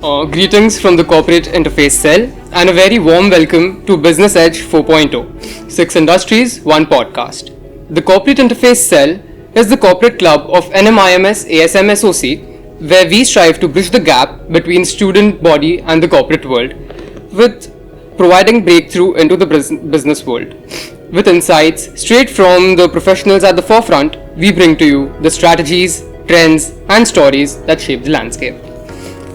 Greetings from the Corporate Interface Cell and a very warm welcome to Business Edge 4.0, 6 Industries, 1 Podcast. The Corporate Interface Cell is the corporate club of NMIMS ASM SOC where we strive to bridge the gap between student body and the corporate world with providing breakthrough into the business world. With insights straight from the professionals at the forefront, we bring to you the strategies, trends and stories that shape the landscape.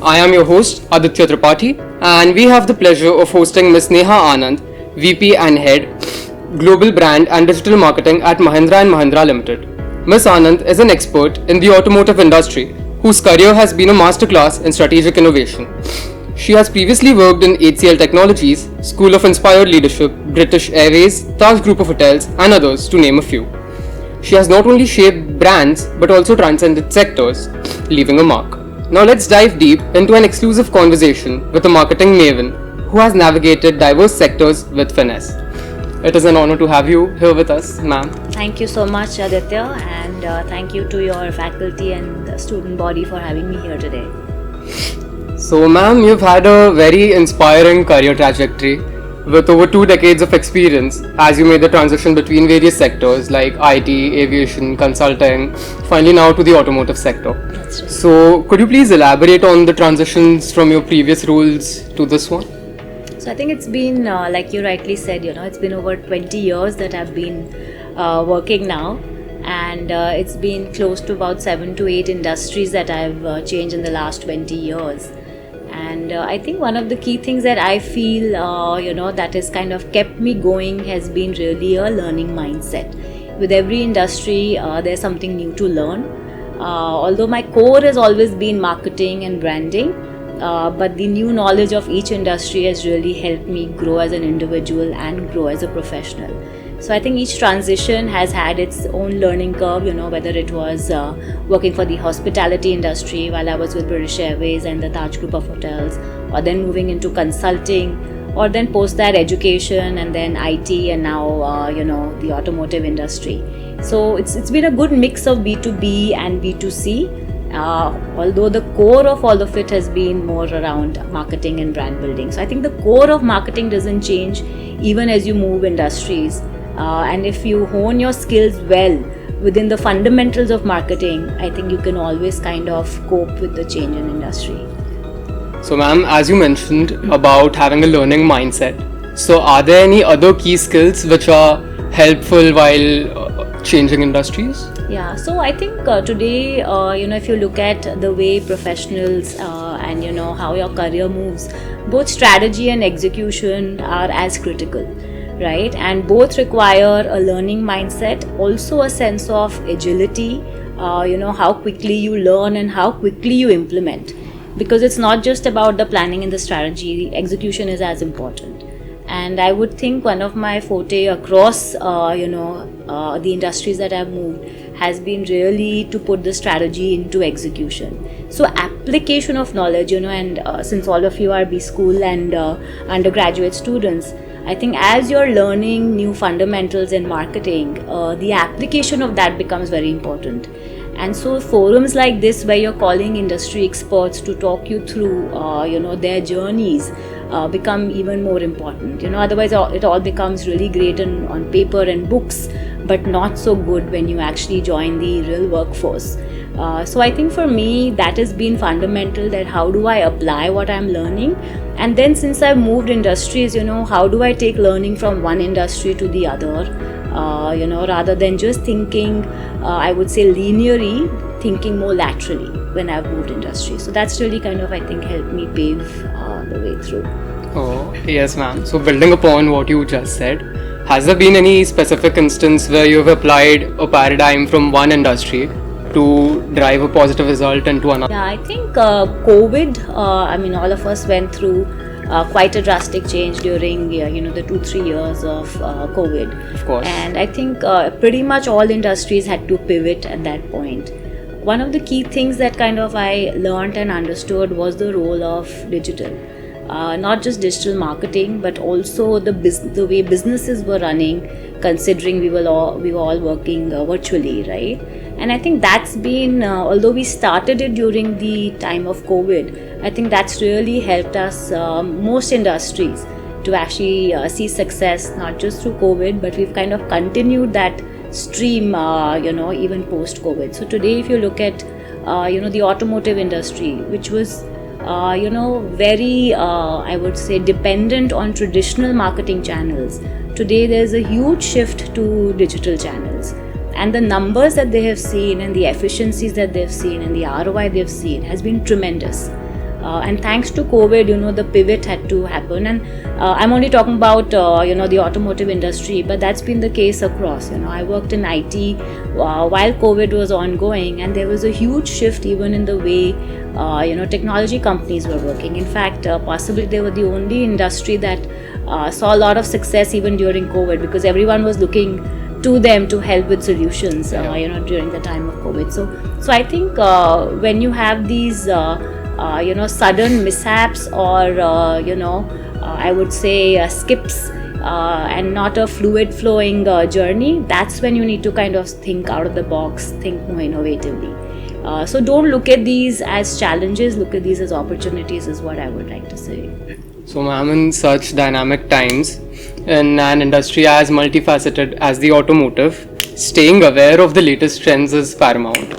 I am your host Aditya Tripathi and we have the pleasure of hosting Ms Neha Anand, VP and Head, Global Brand and Digital Marketing at Mahindra & Mahindra Limited. Ms Anand is an expert in the automotive industry whose career has been a masterclass in strategic innovation. She has previously worked in HCL Technologies, School of Inspired Leadership, British Airways, Taj Group of Hotels and others to name a few. She has not only shaped brands but also transcended sectors, leaving a mark. Now let's dive deep into an exclusive conversation with a marketing maven who has navigated diverse sectors with finesse. It is an honor to have you here with us, ma'am. Thank you so much, Aditya, and thank you to your faculty and the student body for having me here today. So, ma'am, you've had a very inspiring career trajectory with over 2 decades of experience as you made the transition between various sectors like IT, aviation, consulting, finally now to the automotive sector. That's right. So, could you please elaborate on the transitions from your previous roles to this one? So I think it's been, like you rightly said, it's been over 20 years that I've been working now, and it's been close to about 7 to 8 industries that I've changed in the last 20 years. And I think one of the key things that I feel, that has kind of kept me going has been really a learning mindset. With every industry, there's something new to learn. Although my core has always been marketing and branding, but the new knowledge of each industry has really helped me grow as an individual and grow as a professional. So I think each transition has had its own learning curve, whether it was working for the hospitality industry while I was with British Airways and the Taj Group of Hotels, or then moving into consulting, or then post that education and then IT and now, the automotive industry. So it's been a good mix of B2B and B2C. Although the core of all of it has been more around marketing and brand building. So I think the core of marketing doesn't change even as you move industries. And if you hone your skills well within the fundamentals of marketing, I think you can always kind of cope with the change in industry. So, ma'am, as you mentioned about having a learning mindset, so are there any other key skills which are helpful while changing industries? Yeah, so I think today, if you look at the way professionals and how your career moves, both strategy and execution are as critical, right? And both require a learning mindset, also a sense of agility, how quickly you learn and how quickly you implement. Because it's not just about the planning and the strategy, the execution is as important. And I would think one of my forte across, the industries that I've moved has been really to put the strategy into execution. So application of knowledge, and since all of you are B school and undergraduate students, I think as you're learning new fundamentals in marketing, the application of that becomes very important. And so forums like this where you're calling industry experts to talk you through, their journeys become even more important. Otherwise it all becomes really great on paper and books, but not so good when you actually join the real workforce. So I think for me that has been fundamental, that how do I apply what I'm learning, and then since I've moved industries, how do I take learning from one industry to the other, rather than just thinking, I would say linearly, thinking more laterally when I've moved industry. So that's really kind of, I think, helped me pave the way through. Oh, yes, ma'am. So building upon what you just said, has there been any specific instance where you've applied a paradigm from one industry to drive a positive result into another? Yeah, I think COVID, all of us went through quite a drastic change during the 2-3 years of COVID. Of course. And I think pretty much all industries had to pivot at that point. One of the key things that kind of I learned and understood was the role of digital. Not just digital marketing, but also the way businesses were running, considering we were all working virtually, right? And I think that's been, although we started it during the time of COVID, I think that's really helped us, most industries, to actually see success, not just through COVID, but we've kind of continued that stream, even post-COVID. So today, if you look at, the automotive industry, which was, very, I would say, dependent on traditional marketing channels, today there's a huge shift to digital channels. And the numbers that they have seen and the efficiencies that they've seen and the ROI they've seen has been tremendous. And thanks to COVID, the pivot had to happen. And I'm only talking about, the automotive industry, but that's been the case across. I worked in IT while COVID was ongoing, and there was a huge shift even in the way, technology companies were working. In fact, possibly they were the only industry that saw a lot of success even during COVID, because everyone was looking to them to help with solutions, during the time of COVID. So I think when you have these, sudden mishaps or, I would say skips and not a fluid flowing journey, that's when you need to kind of think out of the box, think more innovatively. So don't look at these as challenges, look at these as opportunities is what I would like to say. So ma'am, in such dynamic times, in an industry as multifaceted as the automotive, staying aware of the latest trends is paramount.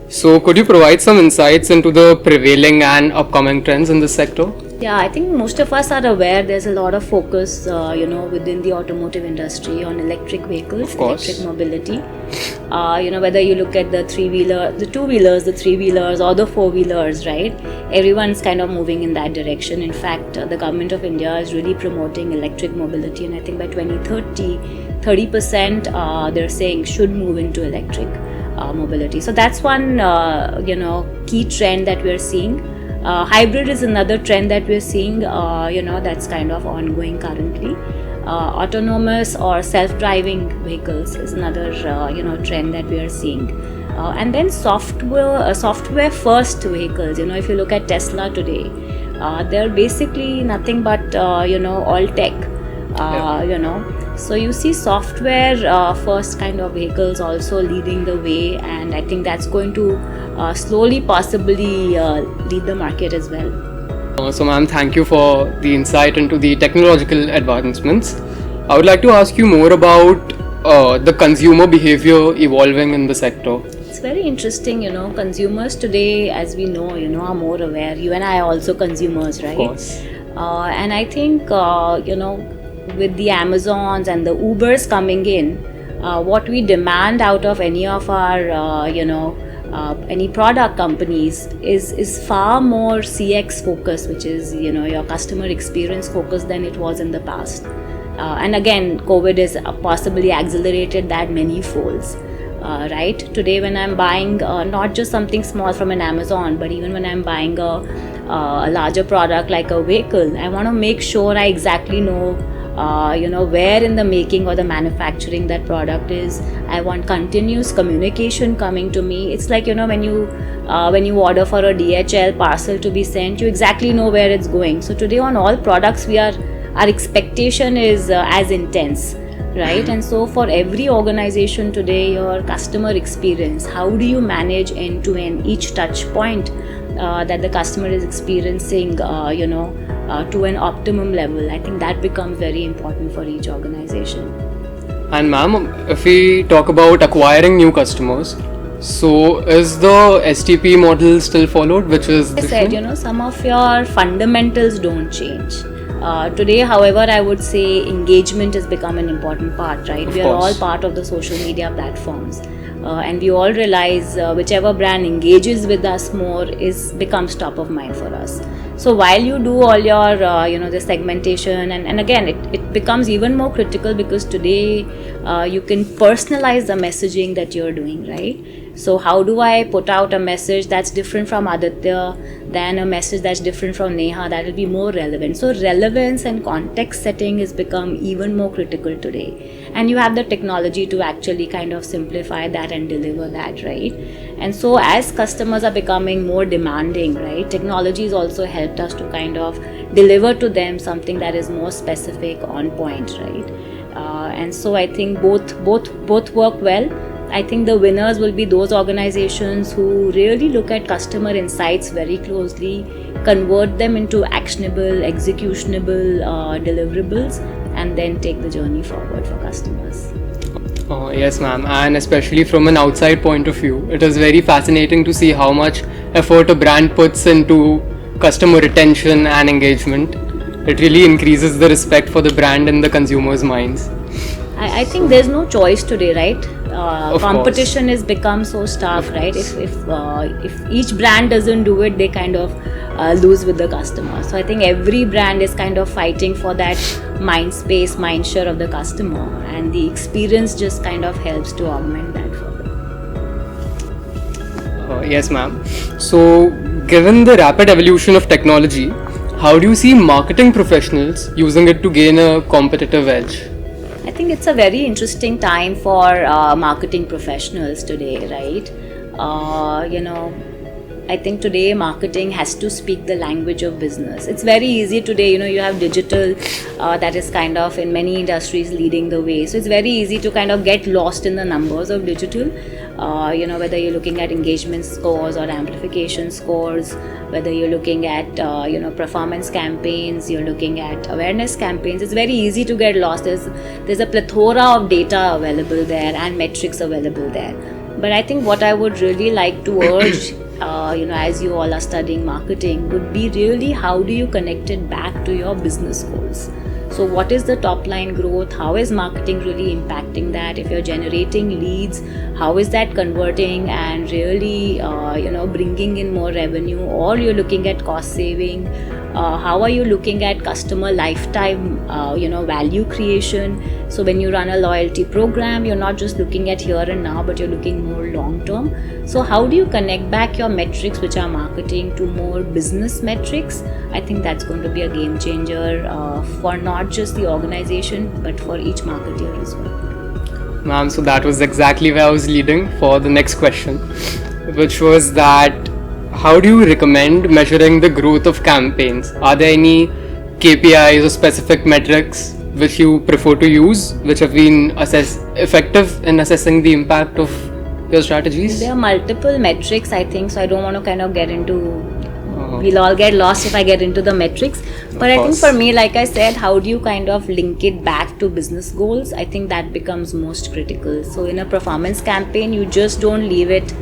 So could you provide some insights into the prevailing and upcoming trends in this sector? Yeah, I think most of us are aware there's a lot of focus, within the automotive industry on electric vehicles, electric mobility. Whether you look at the three-wheeler, the two-wheelers, the three-wheelers or the four-wheelers, right? Everyone's kind of moving in that direction. In fact, the government of India is really promoting electric mobility, and I think by 2030, 30% they're saying should move into electric mobility. So that's one, key trend that we're seeing. Hybrid is another trend that we're seeing, that's kind of ongoing currently. Autonomous or self-driving vehicles is another, trend that we are seeing. And then software first vehicles. If you look at Tesla today, they're basically nothing but, all tech, So you see software first kind of vehicles also leading the way, and I think that's going to slowly possibly lead the market as well. So ma'am, thank you for the insight into the technological advancements. I would like to ask you more about the consumer behavior evolving in the sector. It's very interesting, consumers today, as we know, are more aware. You and I are also consumers, right? Of course. And I think, with the Amazons and the Ubers coming in, what we demand out of any of our, any product companies is far more CX focused, which is, your customer experience focused than it was in the past. And again, COVID has possibly accelerated that many folds. Right? Today, when I'm buying not just something small from an Amazon, but even when I'm buying a larger product like a vehicle, I want to make sure I exactly know where in the making or the manufacturing that product is. I want continuous communication coming to me. It's like, when you order for a DHL parcel to be sent, you exactly know where it's going. So today on all products, our expectation is as intense, right? And so for every organization today, your customer experience, how do you manage end to end each touch point that the customer is experiencing, to an optimum level? I think that becomes very important for each organization. And ma'am, if we talk about acquiring new customers, so is the STP model still followed, which is I said, some of your fundamentals don't change. Today, however, I would say engagement has become an important part, right? We are all part of the social media platforms. And we all realize whichever brand engages with us more becomes top of mind for us. So while you do all your, the segmentation, and again, it becomes even more critical because today you can personalize the messaging that you're doing, right? So how do I put out a message that's different from Aditya than a message that's different from Neha that will be more relevant? So relevance and context setting has become even more critical today. And you have the technology to actually kind of simplify that and deliver that, right? And so as customers are becoming more demanding, right, technology has also helped us to kind of deliver to them something that is more specific, on point, right? And so I think both work well. I think the winners will be those organizations who really look at customer insights very closely, convert them into actionable, executionable deliverables, and then take the journey forward for customers. Oh, yes, ma'am. And especially from an outside point of view, it is very fascinating to see how much effort a brand puts into customer retention and engagement. It really increases the respect for the brand in the consumer's minds. I think there's no choice today, right? Competition course. has become so stark, right? If each brand doesn't do it, they kind of lose with the customer. So I think every brand is kind of fighting for that mind space, mind share of the customer, and the experience just kind of helps to augment that further. Yes, ma'am. So, given the rapid evolution of technology, how do you see marketing professionals using it to gain a competitive edge? I think it's a very interesting time for marketing professionals today, right? I think today marketing has to speak the language of business. It's very easy today, you have digital that is kind of in many industries leading the way. So it's very easy to kind of get lost in the numbers of digital. Whether you're looking at engagement scores or amplification scores, whether you're looking at performance campaigns, you're looking at awareness campaigns, it's very easy to get lost. There's a plethora of data available there and metrics available there. But I think what I would really like to urge as you all are studying marketing, would be really how do you connect it back to your business goals. So what is the top line growth? How is marketing really impacting that? If you're generating leads, how is that converting and really bringing in more revenue? Or you're looking at cost saving? How are you looking at customer lifetime value creation? So when you run a loyalty program, you're not just looking at here and now, but you're looking more long term. So how do you connect back your metrics, which are marketing, to more business metrics? I think that's going to be a game changer for not just the organization, but for each marketer as well. Ma'am, so that was exactly where I was leading for the next question, which was that how do you recommend measuring the growth of campaigns? Are there any KPIs or specific metrics which you prefer to use, which have been effective in assessing the impact of your strategies? There are multiple metrics, I think, so I don't want to kind of get into we'll all get lost if I get into the metrics. But I think for me, like I said, how do you kind of link it back to business goals? I think that becomes most critical. So in a performance campaign, you just don't leave it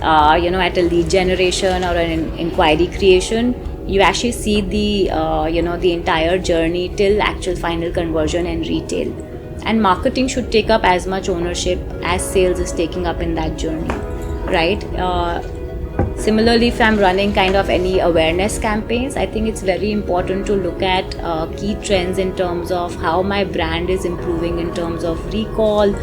at a lead generation or an inquiry creation. You actually see the the entire journey till actual final conversion and retail. And marketing should take up as much ownership as sales is taking up in that journey, right? Similarly, if I'm running kind of any awareness campaigns, I think it's very important to look at key trends in terms of how my brand is improving in terms of recall,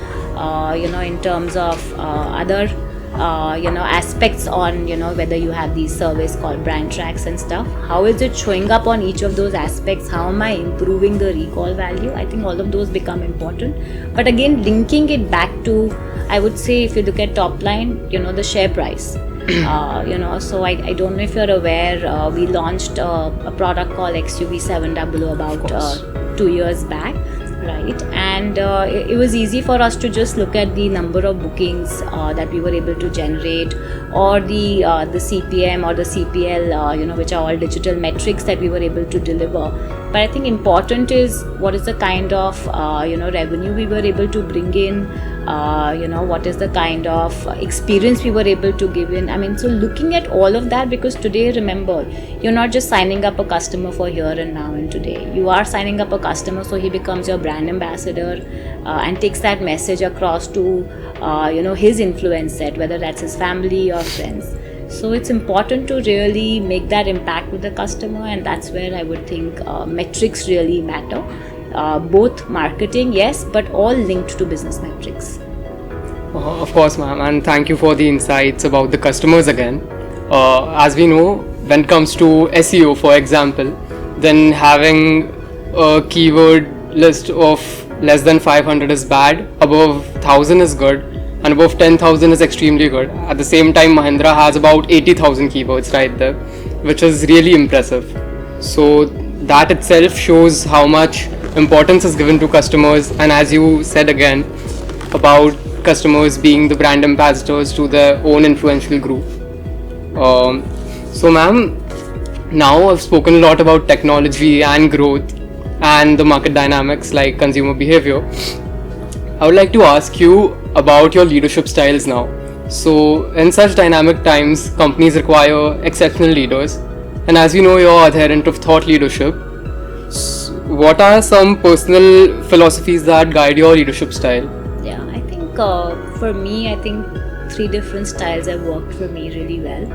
in terms of other aspects on whether you have these surveys called brand tracks and stuff. How is it showing up on each of those aspects? How am I improving the recall value? I think all of those become important. But again, linking it back to, I would say, if you look at top line, the share price. So I don't know if you're aware, we launched a product called XUV700 about 2 years back, right? And it was easy for us to just look at the number of bookings that we were able to generate, or the CPM or the CPL, which are all digital metrics that we were able to deliver. But I think important is what is the kind of revenue we were able to bring in. What is the kind of experience we were able to give in. I mean, so looking at all of that, because today, remember, you're not just signing up a customer for here and now and today. You are signing up a customer so he becomes your brand ambassador and takes that message across to, his influence set, whether that's his family or friends. So it's important to really make that impact with the customer, and that's where I would think metrics really matter. Both marketing, yes, but all linked to business metrics. Of course, ma'am, and thank you for the insights about the customers again. As we know, when it comes to SEO, for example, then having a keyword list of less than 500 is bad, above 1000 is good, and above 10,000 is extremely good. At the same time, Mahindra has about 80,000 keywords right there, which is really impressive. So that itself shows how much importance is given to customers, and as you said again about customers being the brand ambassadors to their own influential group. So ma'am, now I've spoken a lot about technology and growth and the market dynamics like consumer behavior. I would like to ask you about your leadership styles now. So, in such dynamic times, companies require exceptional leaders, and as you know, you're adherent of thought leadership. What are some personal philosophies that guide your leadership style? Yeah, I think for me, I think three different styles have worked for me really well.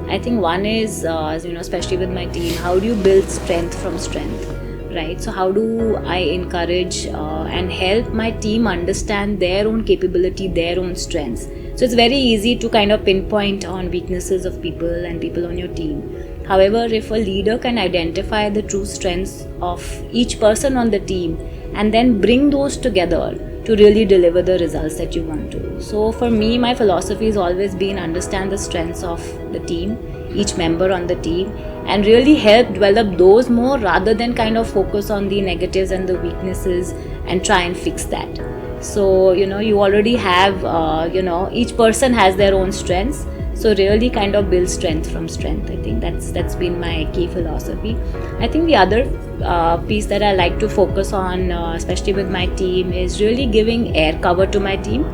I think one is, especially with my team, how do you build strength from strength, right? So how do I encourage and help my team understand their own capability, their own strengths? So it's very easy to kind of pinpoint on weaknesses of people and people on your team. However, if a leader can identify the true strengths of each person on the team and then bring those together to really deliver the results that you want to. So for me, my philosophy has always been understand the strengths of the team, each member on the team, and really help develop those more rather than kind of focus on the negatives and the weaknesses and try and fix that. So, you already have, each person has their own strengths. So really kind of build strength from strength. I think that's been my key philosophy. I think the other piece that I like to focus on, especially with my team, is really giving air cover to my team.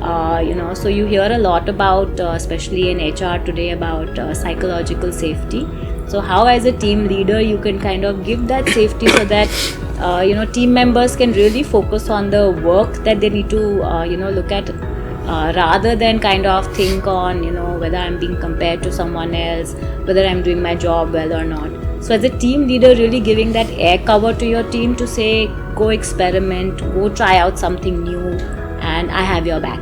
So you hear a lot about, especially in HR today, about psychological safety. So how as a team leader you can kind of give that safety so that team members can really focus on the work that they need to look at, rather than kind of think on whether I'm being compared to someone else, whether I'm doing my job well or not. So as a team leader, really giving that air cover to your team to say, go experiment, go try out something new, and I have your back,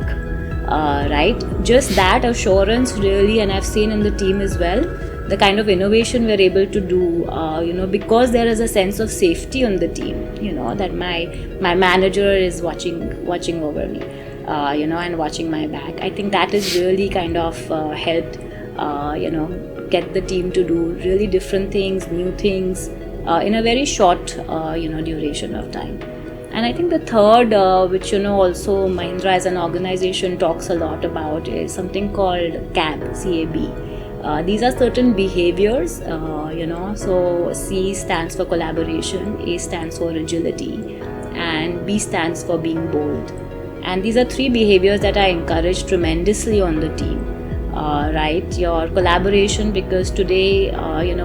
right? Just that assurance really, and I've seen in the team as well, the kind of innovation we're able to do, because there is a sense of safety on the team, that my manager is watching over me, and watching my back. I think that has really kind of helped, get the team to do really different things, new things, in a very short, duration of time. And I think the third, which also Mahindra as an organization talks a lot about, is something called CAB. These are certain behaviors, so C stands for collaboration, A stands for agility, and B stands for being bold. And these are three behaviors that I encourage tremendously on the team, right? Your collaboration, because today,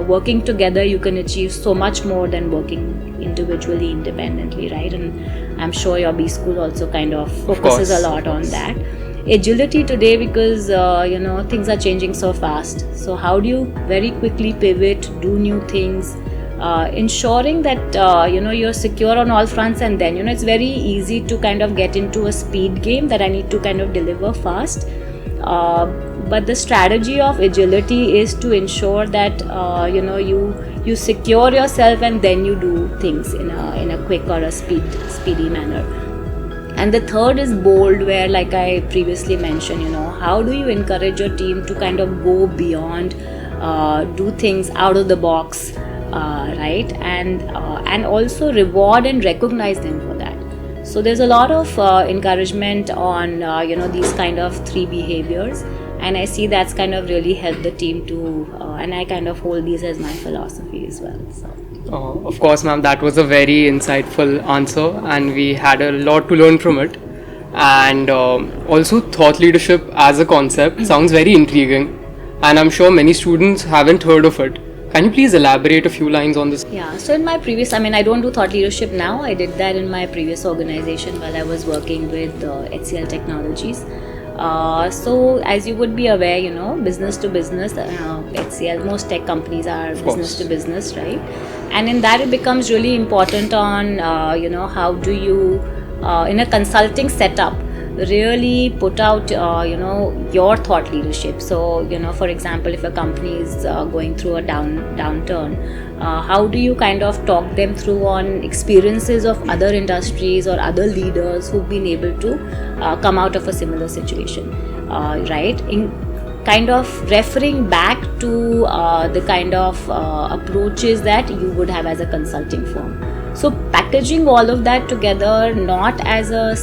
working together, you can achieve so much more than working individually, independently, right? And I'm sure your B school also kind of focuses a lot on that. Agility today, because things are changing so fast. So how do you very quickly pivot, do new things, ensuring that you're secure on all fronts, and then it's very easy to kind of get into a speed game that I need to kind of deliver fast. But the strategy of agility is to ensure that you secure yourself and then you do things in a quick or a speedy manner. And the third is bold, where, like I previously mentioned, how do you encourage your team to kind of go beyond, do things out of the box, right? And also reward and recognize them for that. So there's a lot of encouragement on, these kind of three behaviors. And I see that's kind of really helped the team to, and I kind of hold these as my philosophy as well. So. Of course, ma'am, that was a very insightful answer, and we had a lot to learn from it. And also, thought leadership as a concept sounds very intriguing, and I'm sure many students haven't heard of it. Can you please elaborate a few lines on this? Yeah, so in my previous, I don't do thought leadership now. I did that in my previous organization while I was working with HCL Technologies. So as you would be aware, business to business, HCL, most tech companies are business to business, right? And in that it becomes really important on, how do you, in a consulting setup, really put out, your thought leadership. So, for example, if a company is going through a downturn, how do you kind of talk them through on experiences of other industries or other leaders who've been able to come out of a similar situation, right? In kind of referring back to the kind of approaches that you would have as a consulting firm. So packaging all of that together, not as a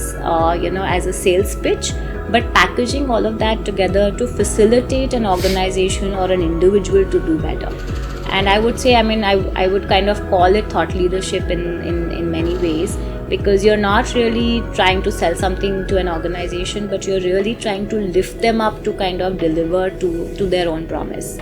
as a sales pitch, but packaging all of that together to facilitate an organization or an individual to do better. And I would say, I would kind of call it thought leadership in many ways, because you're not really trying to sell something to an organization, but you're really trying to lift them up to kind of deliver to their own promise.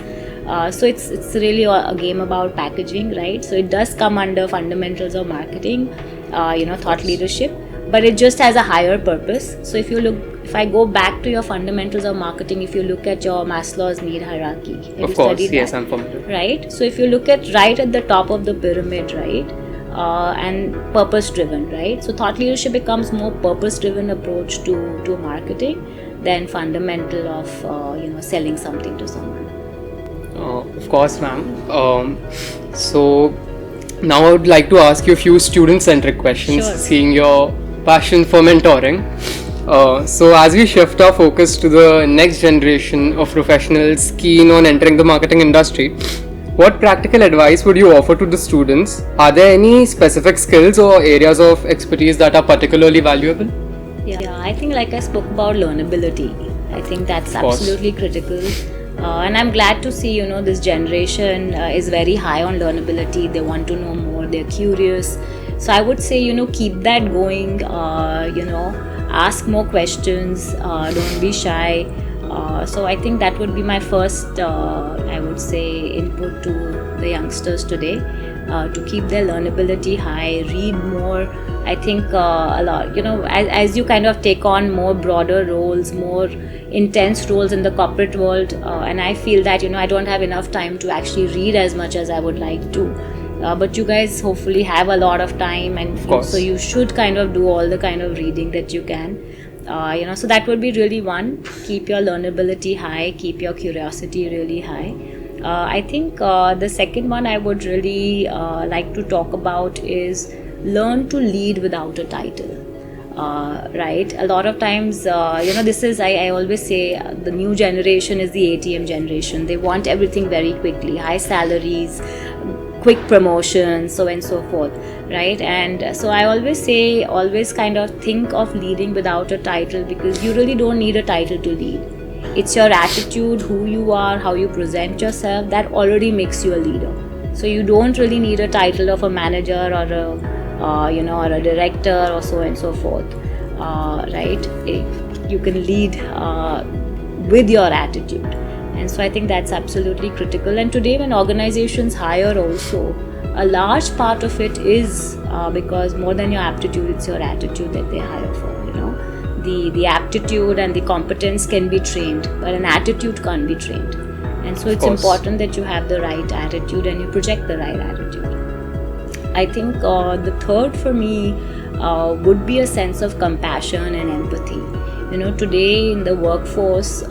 So it's really a game about packaging, right? So it does come under fundamentals of marketing, thought leadership, but it just has a higher purpose. So if I go back to your fundamentals of marketing, if you look at your Maslow's need hierarchy, have Of course, yes, I'm familiar. Right? So if you look at right at the top of the pyramid, right, and purpose driven, right? So thought leadership becomes more purpose driven approach to marketing than fundamental of selling something to someone. Of course, ma'am. So now I would like to ask you a few student-centric questions, Sure. seeing your passion for mentoring. So as we shift our focus to the next generation of professionals keen on entering the marketing industry, what practical advice would you offer to the students? Are there any specific skills or areas of expertise that are particularly valuable? Yeah, I think like I spoke about learnability. I think that's Of course. absolutely critical. And I'm glad to see, this generation is very high on learnability. They want to know more, they're curious. So I would say, keep that going, ask more questions, don't be shy. So I think that would be my first, I would say, input to the youngsters today, to keep their learnability high, read more. I think a lot, as you kind of take on more broader roles, more intense roles in the corporate world, and I feel that, I don't have enough time to actually read as much as I would like to. But you guys hopefully have a lot of time, and so you should kind of do all the kind of reading that you can. So that would be really one. Keep your learnability high, keep your curiosity really high. I think the second one I would really like to talk about is learn to lead without a title. Right? A lot of times, this is, I always say, the new generation is the ATM generation. They want everything very quickly, high salaries, quick promotions, so and so forth, right? And so I always say, always kind of think of leading without a title, because you really don't need a title to lead. It's your attitude, who you are, how you present yourself, that already makes you a leader. So you don't really need a title of a manager or or a director or so and so forth, right? You can lead with your attitude. And so I think that's absolutely critical. And today when organizations hire also, a large part of it is because more than your aptitude, it's your attitude that they hire for, The aptitude and the competence can be trained, but an attitude can't be trained. And so it's important that you have the right attitude and you project the right attitude. I think the third for me would be a sense of compassion and empathy. Today in the workforce,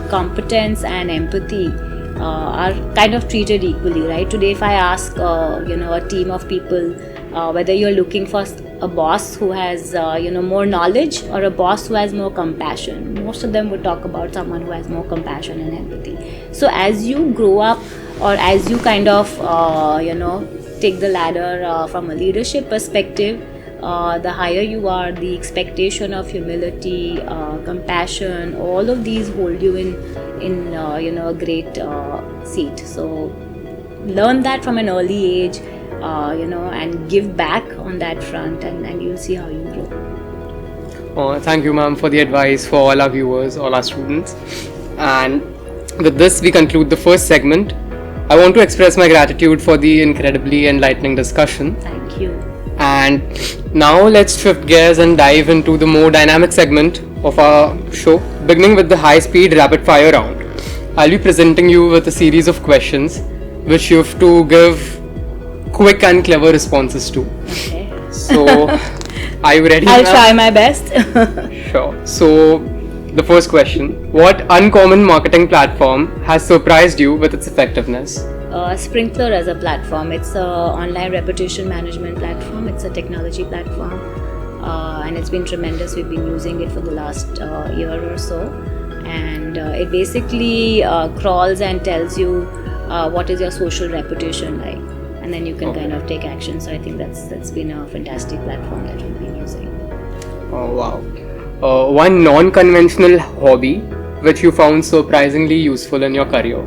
competence and empathy are kind of treated equally, right? Today, if I ask, a team of people whether you're looking for a boss who has, more knowledge or a boss who has more compassion, most of them would talk about someone who has more compassion and empathy. So as you grow up, or as you kind of, take the ladder from a leadership perspective, the higher you are, the expectation of humility, compassion, all of these hold you in a great seat. So learn that from an early age, and give back on that front, and you'll see how you grow. Thank you, ma'am, for the advice for all our viewers, all our students. And with this, we conclude the first segment. I want to express my gratitude for the incredibly enlightening discussion. Thank you. And now let's shift gears and dive into the more dynamic segment of our show, beginning with the high-speed rapid-fire round. I'll be presenting you with a series of questions which you have to give quick and clever responses to. Okay. So, are you ready? I'll try my best. Sure. So, the first question: what uncommon marketing platform has surprised you with its effectiveness? Sprinkler as a platform. It's an online reputation management platform. It's a technology platform, and it's been tremendous. We've been using it for the last year or so, and it basically crawls and tells you what is your social reputation like, and then you can kind of take action. So I think that's been a fantastic platform that we've been using. Oh wow! one non-conventional hobby which you found surprisingly useful in your career?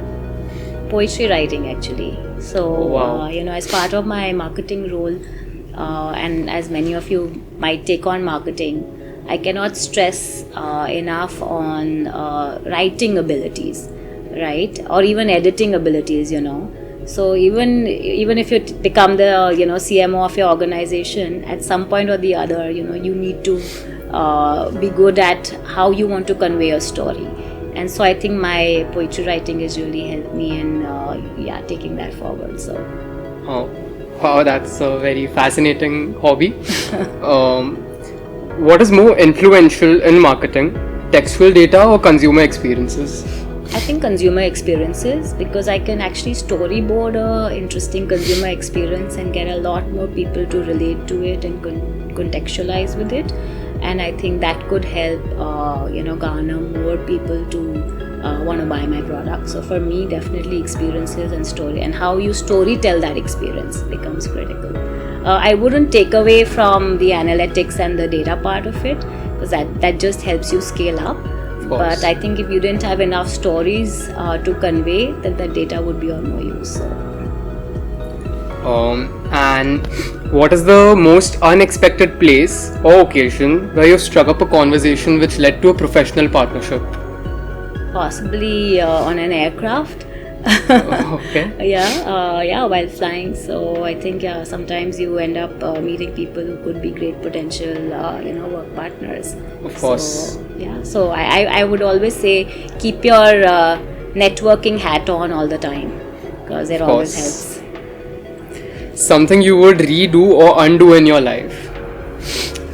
Poetry writing, actually. So, Wow. as part of my marketing role, and as many of you might take on marketing, I cannot stress enough on writing abilities, right? Or even editing abilities. So even if you become the CMO of your organization, at some point or the other, you need to be good at how you want to convey a story. And so I think my poetry writing has really helped me in taking that forward. So Oh, wow, that's a very fascinating hobby. What is more influential in marketing, textual data or consumer experiences? I think consumer experiences, because I can actually storyboard a interesting consumer experience and get a lot more people to relate to it and contextualize with it. And I think that could help garner more people to want to buy my product. So for me, definitely experiences and story, and how you story tell that experience becomes critical. I wouldn't take away from the analytics and the data part of it, because that just helps you scale up. But I think if you didn't have enough stories to convey, then that data would be of no use. So. And what is the most unexpected place or occasion where you struck up a conversation which led to a professional partnership? Possibly on an aircraft. Okay. While flying. So I think sometimes you end up meeting people who could be great potential work partners. Of course. So I would always say keep your networking hat on all the time, because it always helps. Something you would redo or undo in your life?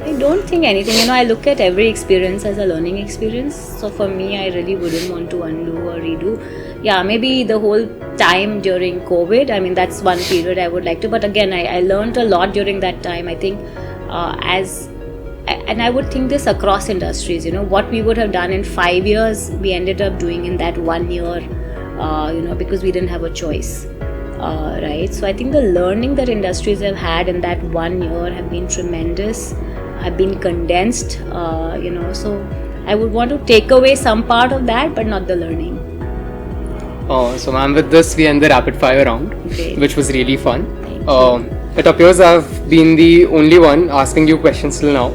I don't think anything. I look at every experience as a learning experience. So for me, I really wouldn't want to undo or redo. Yeah, maybe the whole time during COVID. I mean, that's one period I would like to. But again, I learned a lot during that time. I think and I would think this across industries. What we would have done in 5 years, we ended up doing in that 1 year, because we didn't have a choice. Right. So I think the learning that industries have had in that 1 year have been tremendous, have been condensed, so I would want to take away some part of that, but not the learning. So ma'am, with this we end the rapid fire round, which was really fun. It appears I've been the only one asking you questions till now.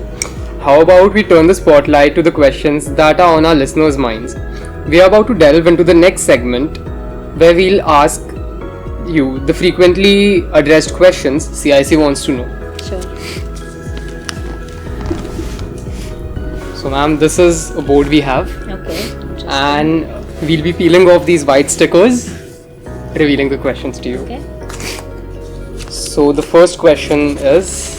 How about we turn the spotlight to the questions that are on our listeners' minds? We are about to delve into the next segment, where we'll ask you the frequently addressed questions CIC wants to know. Sure. So ma'am, this is a board we have. Okay. And we'll be peeling off these white stickers, revealing the questions to you. Okay. So the first question is,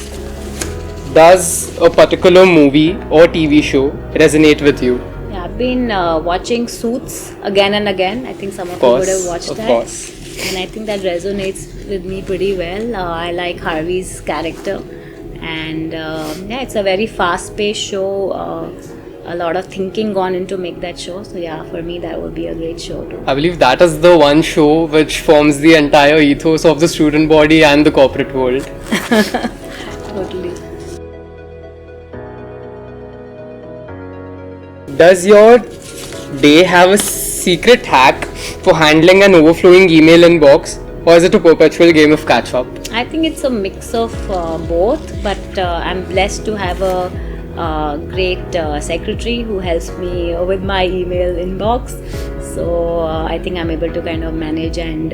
does a particular movie or TV show resonate with you? Yeah, I've been watching Suits again and again. I think some of you would have watched that. Of course. And I think that resonates with me pretty well. I like Harvey's character, and it's a very fast-paced show. A lot of thinking gone into make that show. So yeah, for me that would be a great show too. I believe that is the one show which forms the entire ethos of the student body and the corporate world. Totally. Does your day have a secret hack for handling an overflowing email inbox, or is it a perpetual game of catch up? I think it's a mix of both, but I'm blessed to have a great secretary who helps me with my email inbox. So I think I'm able to kind of manage and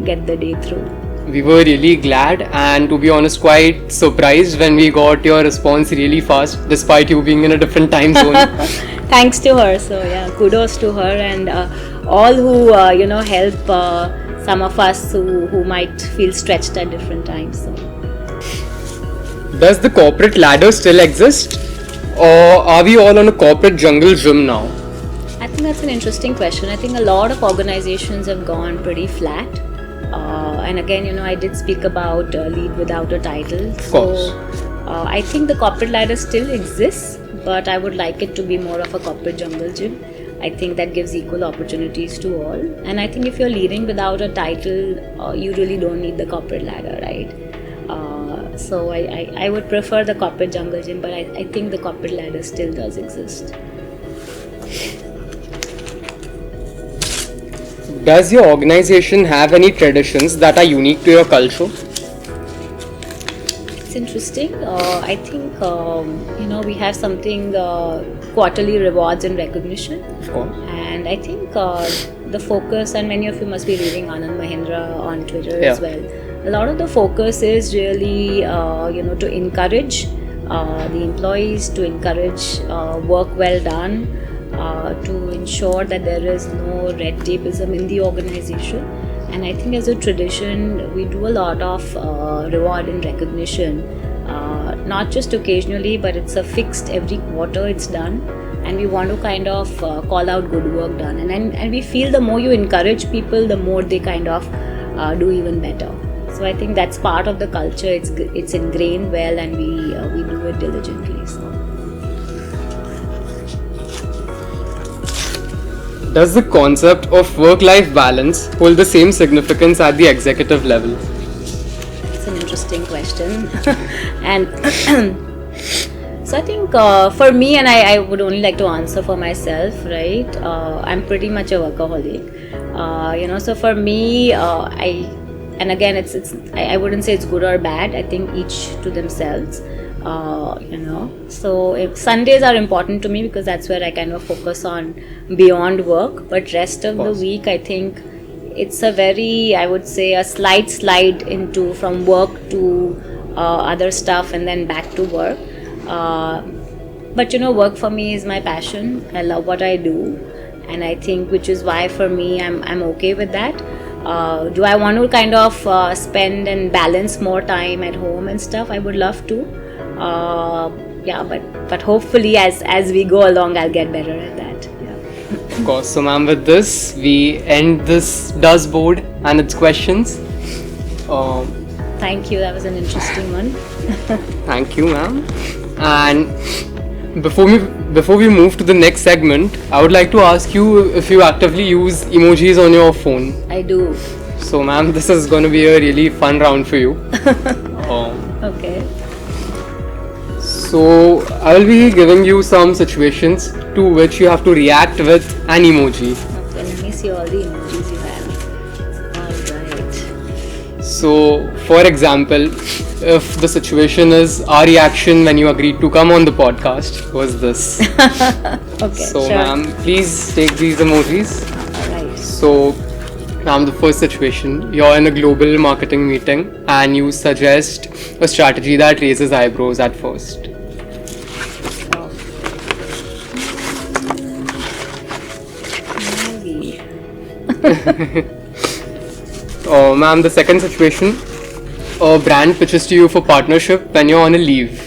get the day through. We were really glad, and to be honest, quite surprised when we got your response really fast, despite you being in a different time zone. Thanks to her. So yeah, kudos to her and all who help some of us who might feel stretched at different times. So. Does the corporate ladder still exist, or are we all on a corporate jungle gym now? I think that's an interesting question. I think a lot of organizations have gone pretty flat. And again, I did speak about lead without a title. Of course. So I think the corporate ladder still exists, but I would like it to be more of a corporate jungle gym. I think that gives equal opportunities to all. And I think if you're leading without a title, you really don't need the corporate ladder, right? So I would prefer the corporate jungle gym, but I think the corporate ladder still does exist. Does your organization have any traditions that are unique to your culture? It's interesting. I think we have something quarterly rewards and recognition, Of course. and I think the focus, and many of you must be reading Anand Mahindra on Twitter Yeah. as well. A lot of the focus is really to encourage the employees, to encourage work well done, to ensure that there is no red tapeism in the organization. And I think as a tradition, we do a lot of reward and recognition, not just occasionally, but it's a fixed every quarter it's done. And we want to kind of call out good work done. And we feel the more you encourage people, the more they kind of do even better. So I think that's part of the culture. It's ingrained well, and we do it diligently. So. Does the concept of work-life balance hold the same significance at the executive level? It's an interesting question. And so I think for me, and I would only like to answer for myself, right? I'm pretty much a workaholic. So for me, and again, I wouldn't say it's good or bad. I think each to themselves. So if Sundays are important to me because that's where I kind of focus on beyond work, but rest of the week I think it's a very, I would say, a slight slide into from work to other stuff and then back to work. But work for me is my passion. I love what I do, and I think which is why for me I'm okay with that. Do I want to kind of spend and balance more time at home and stuff? I would love to. But hopefully as we go along, I'll get better at that. Yeah. Of course. So, ma'am, with this, we end this DOES board and its questions. Thank you. That was an interesting one. Thank you, ma'am. And before we move to the next segment, I would like to ask you if you actively use emojis on your phone. I do. So, ma'am, this is going to be a really fun round for you. Okay. So, I will be giving you some situations to which you have to react with an emoji. Okay, let me see all the emojis you have. Alright. So, for example, if the situation is our reaction when you agreed to come on the podcast was this. Okay, So, sure. ma'am, please take these emojis. Alright. So, ma'am, the first situation, you're in a global marketing meeting and you suggest a strategy that raises eyebrows at first. Maybe. Oh, ma'am, the second situation, a brand pitches to you for partnership when you're on a leave.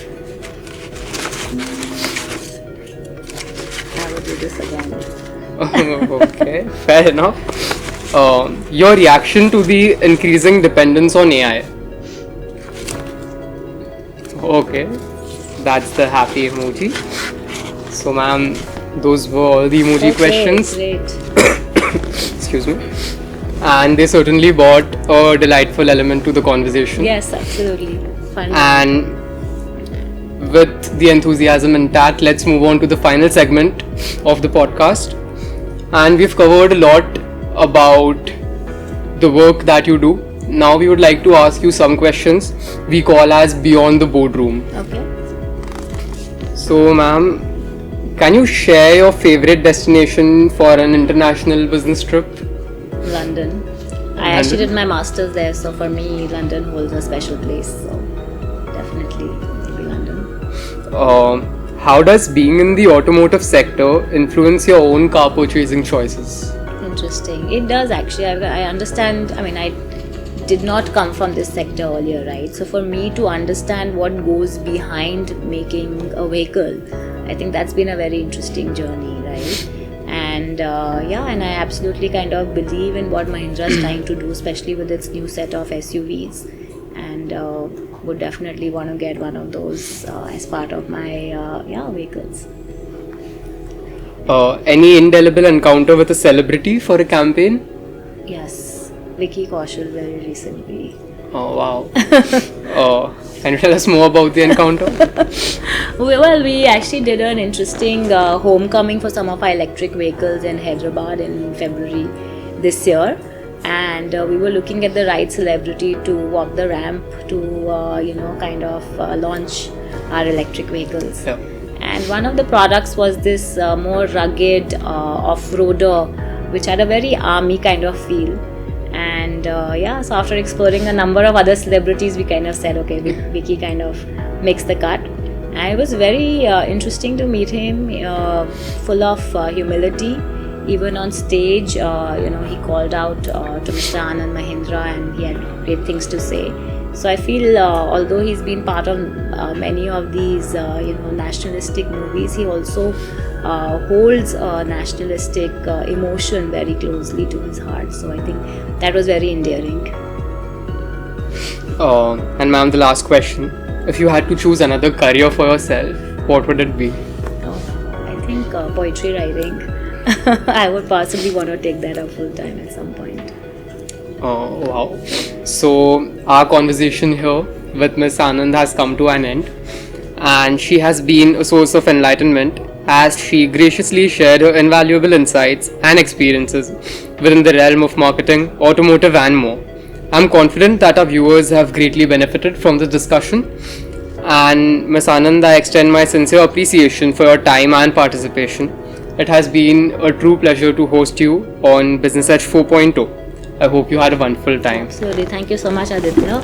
I would do this again. Okay, fair enough. Your reaction to the increasing dependence on AI. Okay, that's the happy emoji. So, ma'am, those were all the emoji Okay, questions. Great. Excuse me. And they certainly brought a delightful element to the conversation. Yes, absolutely. Fun. And with the enthusiasm intact, let's move on to the final segment of the podcast. And we've covered a lot about the work that you do. Now we would like to ask you some questions we call as beyond the boardroom. Okay. So, ma'am, can you share your favorite destination for an international business trip? London. I actually did my master's there, so for me, London holds a special place. So definitely, maybe London. How does being in the automotive sector influence your own car purchasing choices? Interesting. It does actually. I understand. I mean, I did not come from this sector earlier, right? So for me to understand what goes behind making a vehicle, I think that's been a very interesting journey, right? And and I absolutely kind of believe in what Mahindra is trying to do, especially with its new set of SUVs, and would definitely want to get one of those as part of my vehicles. Any indelible encounter with a celebrity for a campaign? Yes, Vicky Kaushal very recently. Oh, wow. Can you tell us more about the encounter? Well, we actually did an interesting homecoming for some of our electric vehicles in Hyderabad in February this year. And we were looking at the right celebrity to walk the ramp to, launch our electric vehicles. Yeah. And one of the products was this more rugged off-roader, which had a very army kind of feel. And so after exploring a number of other celebrities, we kind of said, okay, Vicky kind of makes the cut. And it was very interesting to meet him, full of humility. Even on stage, he called out to Mr. Anand Mahindra, and he had great things to say. So I feel, although he's been part of many of these, nationalistic movies, he also holds nationalistic emotion very closely to his heart. So I think that was very endearing. And ma'am, the last question. If you had to choose another career for yourself, what would it be? I think poetry writing. I would possibly want to take that up full time at some point. Oh, wow. So, our conversation here with Ms. Anand has come to an end, and she has been a source of enlightenment as she graciously shared her invaluable insights and experiences within the realm of marketing, automotive, and more. I'm confident that our viewers have greatly benefited from this discussion. And Ms. Anand, I extend my sincere appreciation for your time and participation. It has been a true pleasure to host you on Business Edge 4.0. I hope you had a wonderful time. Absolutely. Thank you so much, Aditya.